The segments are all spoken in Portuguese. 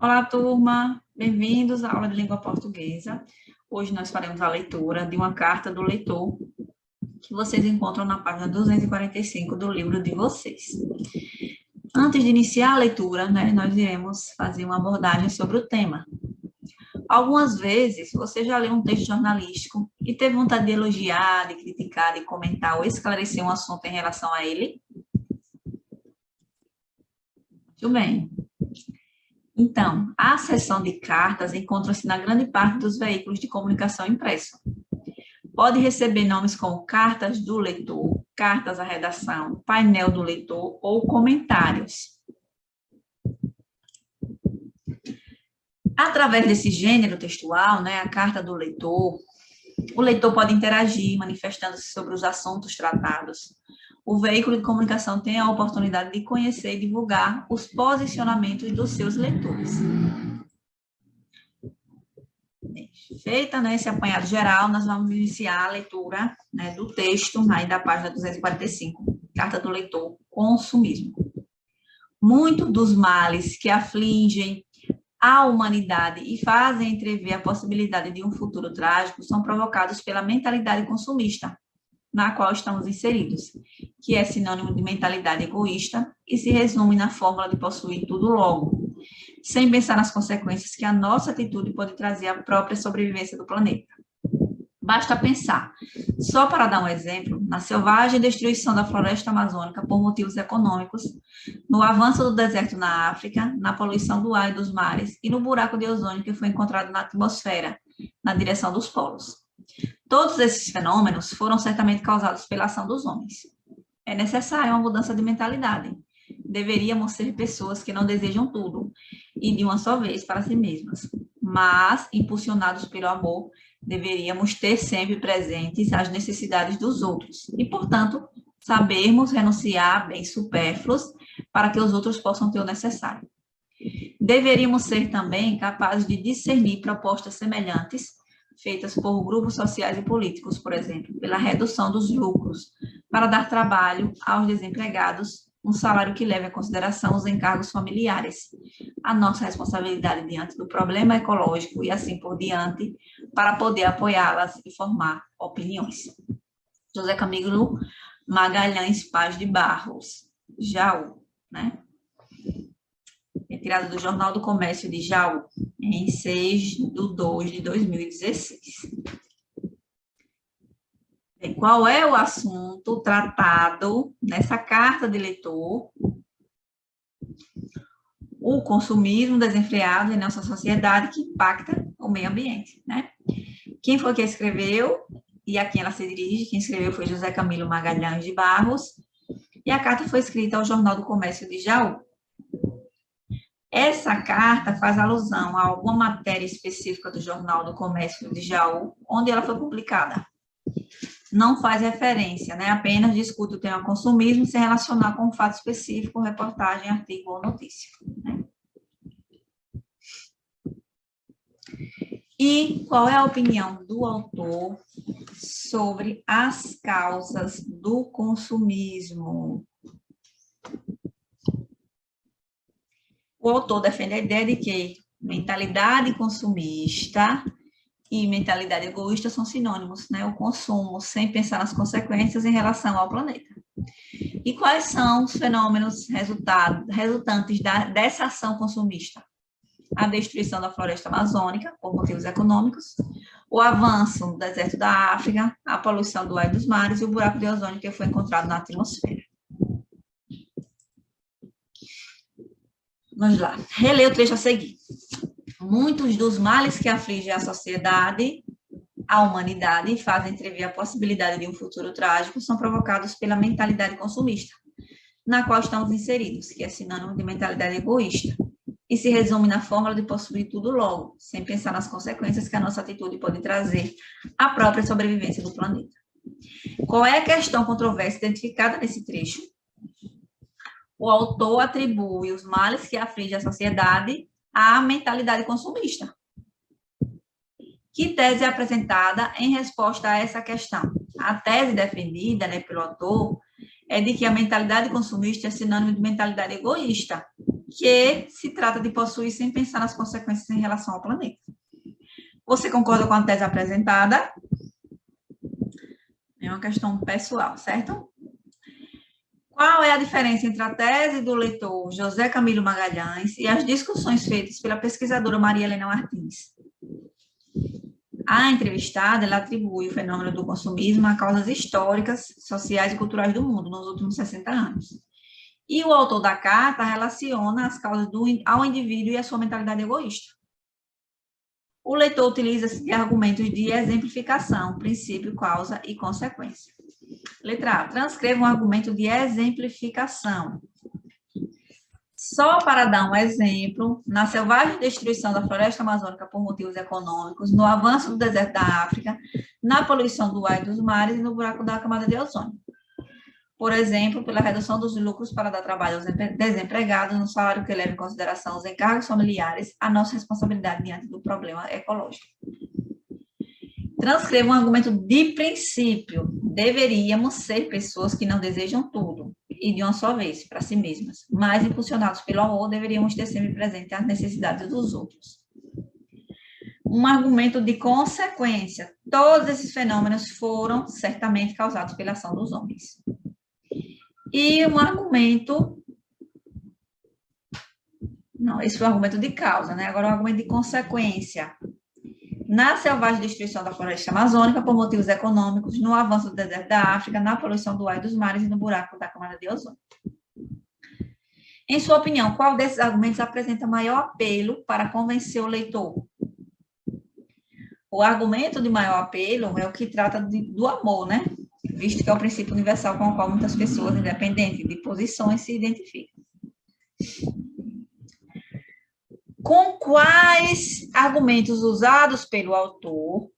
Olá, turma! Bem-vindos à aula de língua portuguesa. Hoje nós faremos a leitura de uma carta do leitor que vocês encontram na página 245 do livro de vocês. Antes de iniciar a leitura, nós iremos fazer uma abordagem sobre o tema. Algumas vezes você já leu um texto jornalístico e teve vontade de elogiar, de criticar, de comentar ou esclarecer um assunto em relação a ele? Muito bem. Então, a seção de cartas encontra-se na grande parte dos veículos de comunicação impresso. Pode receber nomes como cartas do leitor, cartas à redação, painel do leitor ou comentários. Através desse gênero textual, a carta do leitor, o leitor pode interagir, manifestando-se sobre os assuntos tratados. O veículo de comunicação tem a oportunidade de conhecer e divulgar os posicionamentos dos seus leitores. Feita esse apanhado geral, nós vamos iniciar a leitura do texto, aí da página 245, Carta do Leitor, Consumismo. Muitos dos males que afligem a humanidade e fazem entrever a possibilidade de um futuro trágico são provocados pela mentalidade consumista, na qual estamos inseridos, que é sinônimo de mentalidade egoísta e se resume na fórmula de possuir tudo logo, sem pensar nas consequências que a nossa atitude pode trazer à própria sobrevivência do planeta. Basta pensar, só para dar um exemplo, na selvagem destruição da floresta amazônica por motivos econômicos, no avanço do deserto na África, na poluição do ar e dos mares e no buraco de ozônio que foi encontrado na atmosfera, na direção dos polos. Todos esses fenômenos foram certamente causados pela ação dos homens. É necessária uma mudança de mentalidade. Deveríamos ser pessoas que não desejam tudo e de uma só vez para si mesmas, mas, impulsionados pelo amor, deveríamos ter sempre presentes as necessidades dos outros e, portanto, sabermos renunciar a bens supérfluos para que os outros possam ter o necessário. Deveríamos ser também capazes de discernir propostas semelhantes feitas por grupos sociais e políticos, por exemplo, pela redução dos lucros, para dar trabalho aos desempregados, um salário que leve em consideração os encargos familiares, a nossa responsabilidade diante do problema ecológico e assim por diante, para poder apoiá-las e formar opiniões. José Camilo Magalhães Paz de Barros, Jaú, retirado do Jornal do Comércio de Jaú, em 6/2/2016. Bem, qual é o assunto tratado nessa carta de leitor? O consumismo desenfreado em nossa sociedade que impacta o meio ambiente, Quem foi que escreveu e a quem ela se dirige? Quem escreveu foi José Camilo Magalhães de Barros e a carta foi escrita ao Jornal do Comércio de Jaú. Essa carta faz alusão a alguma matéria específica do Jornal do Comércio de Jaú, onde ela foi publicada. Não faz referência, apenas discute o tema consumismo sem relacionar com um fato específico, reportagem, artigo ou notícia. E qual é a opinião do autor sobre as causas do consumismo? O autor defende a ideia de que mentalidade consumista e mentalidade egoísta são sinônimos, O consumo, sem pensar nas consequências em relação ao planeta. E quais são os fenômenos resultantes dessa ação consumista? A destruição da floresta amazônica, por motivos econômicos, o avanço no deserto da África, a poluição do ar e dos mares e o buraco de ozônio que foi encontrado na atmosfera. Vamos lá, reler o trecho a seguir. Muitos dos males que afligem a sociedade, a humanidade, e fazem entrever a possibilidade de um futuro trágico são provocados pela mentalidade consumista, na qual estamos inseridos, que é sinônimo de mentalidade egoísta, e se resume na fórmula de possuir tudo logo, sem pensar nas consequências que a nossa atitude pode trazer à própria sobrevivência do planeta. Qual é a questão controversa identificada nesse trecho? O autor atribui os males que afligem a sociedade à mentalidade consumista. Que tese é apresentada em resposta a essa questão? A tese defendida pelo autor é de que a mentalidade consumista é sinônimo de mentalidade egoísta, que se trata de possuir sem pensar nas consequências em relação ao planeta. Você concorda com a tese apresentada? É uma questão pessoal, certo? Qual é a diferença entre a tese do leitor José Camilo Magalhães e as discussões feitas pela pesquisadora Maria Helena Martins? A entrevistada, ela atribui o fenômeno do consumismo a causas históricas, sociais e culturais do mundo nos últimos 60 anos. E o autor da carta relaciona as causas ao indivíduo e a sua mentalidade egoísta. O leitor utiliza-se de argumentos de exemplificação, princípio, causa e consequência. Letra A. Transcreva um argumento de exemplificação. Só para dar um exemplo, na selvagem destruição da floresta amazônica por motivos econômicos, no avanço do deserto da África, na poluição do ar e dos mares e no buraco da camada de ozônio. Por exemplo, pela redução dos lucros para dar trabalho aos desempregados, no salário que leva em consideração os encargos familiares, a nossa responsabilidade diante do problema ecológico. Transcreva um argumento de princípio. Deveríamos ser pessoas que não desejam tudo, e de uma só vez, para si mesmas, mas impulsionados pelo amor, deveríamos ter sempre presente as necessidades dos outros. Um argumento de consequência. Todos esses fenômenos foram certamente causados pela ação dos homens. E um argumento... Não, esse foi o argumento de causa, né? Agora, o argumento de consequência. Na selvagem destruição da floresta amazônica por motivos econômicos, no avanço do deserto da África, na poluição do ar e dos mares e no buraco da camada de ozônio. Em sua opinião, qual desses argumentos apresenta maior apelo para convencer o leitor? O argumento de maior apelo é o que trata do amor, né? Visto que é o princípio universal com o qual muitas pessoas, independente de posições, se identificam. Com quais argumentos usados pelo autor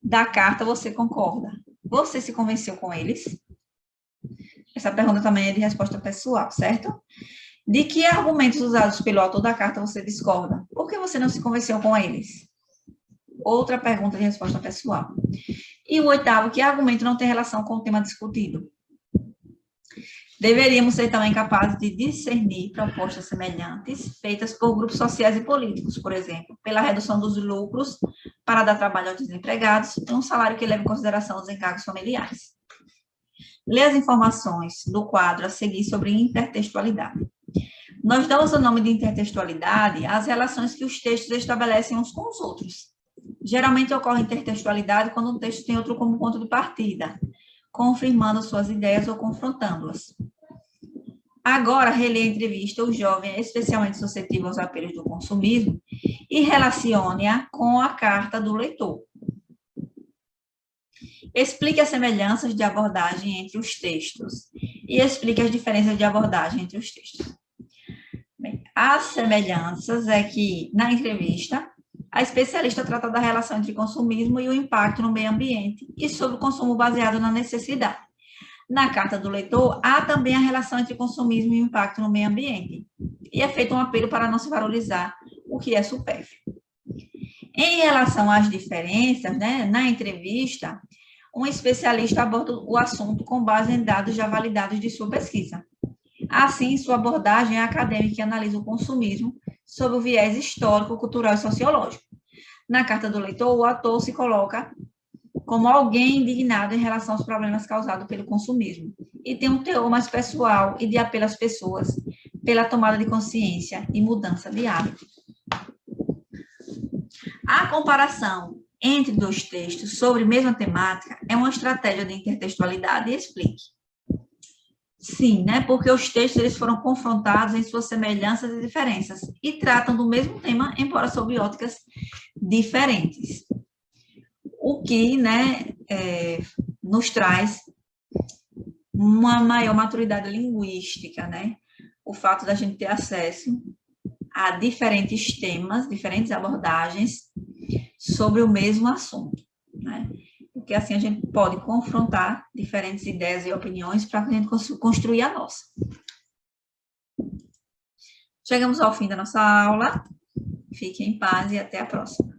da carta você concorda? Você se convenceu com eles? Essa pergunta também é de resposta pessoal, certo? De que argumentos usados pelo autor da carta você discorda? Por que você não se convenceu com eles? Outra pergunta de resposta pessoal. E o oitavo, que argumento não tem relação com o tema discutido? Deveríamos ser também capazes de discernir propostas semelhantes feitas por grupos sociais e políticos, por exemplo, pela redução dos lucros para dar trabalho aos desempregados e um salário que leve em consideração os encargos familiares. Lê as informações do quadro a seguir sobre intertextualidade. Nós damos o nome de intertextualidade às relações que os textos estabelecem uns com os outros. Geralmente ocorre intertextualidade quando um texto tem outro como ponto de partida, confirmando suas ideias ou confrontando-as. Agora, releia a entrevista, o jovem é especialmente suscetível aos apelos do consumismo e relacione-a com a carta do leitor. Explique as semelhanças de abordagem entre os textos e explique as diferenças de abordagem entre os textos. Bem, as semelhanças é que, na entrevista, a especialista trata da relação entre consumismo e o impacto no meio ambiente e sobre o consumo baseado na necessidade. Na carta do leitor, há também a relação entre consumismo e o impacto no meio ambiente. E é feito um apelo para não se valorizar o que é supérfluo. Em relação às diferenças, né, na entrevista, um especialista aborda o assunto com base em dados já validados de sua pesquisa. Assim, sua abordagem é acadêmica e analisa o consumismo sob o viés histórico, cultural e sociológico. Na carta do leitor, o autor se coloca como alguém indignado em relação aos problemas causados pelo consumismo e tem um teor mais pessoal e de apelo às pessoas pela tomada de consciência e mudança de hábito. A comparação entre dois textos sobre a mesma temática é uma estratégia de intertextualidade e explique. Sim, né? Porque os textos eles foram confrontados em suas semelhanças e diferenças e tratam do mesmo tema, embora sob óticas diferentes. O que, né, nos traz uma maior maturidade linguística, né? O fato da gente ter acesso a diferentes temas, diferentes abordagens sobre o mesmo assunto, né? Porque assim a gente pode confrontar diferentes ideias e opiniões para a gente construir a nossa. Chegamos ao fim da nossa aula. Fiquem em paz e até a próxima.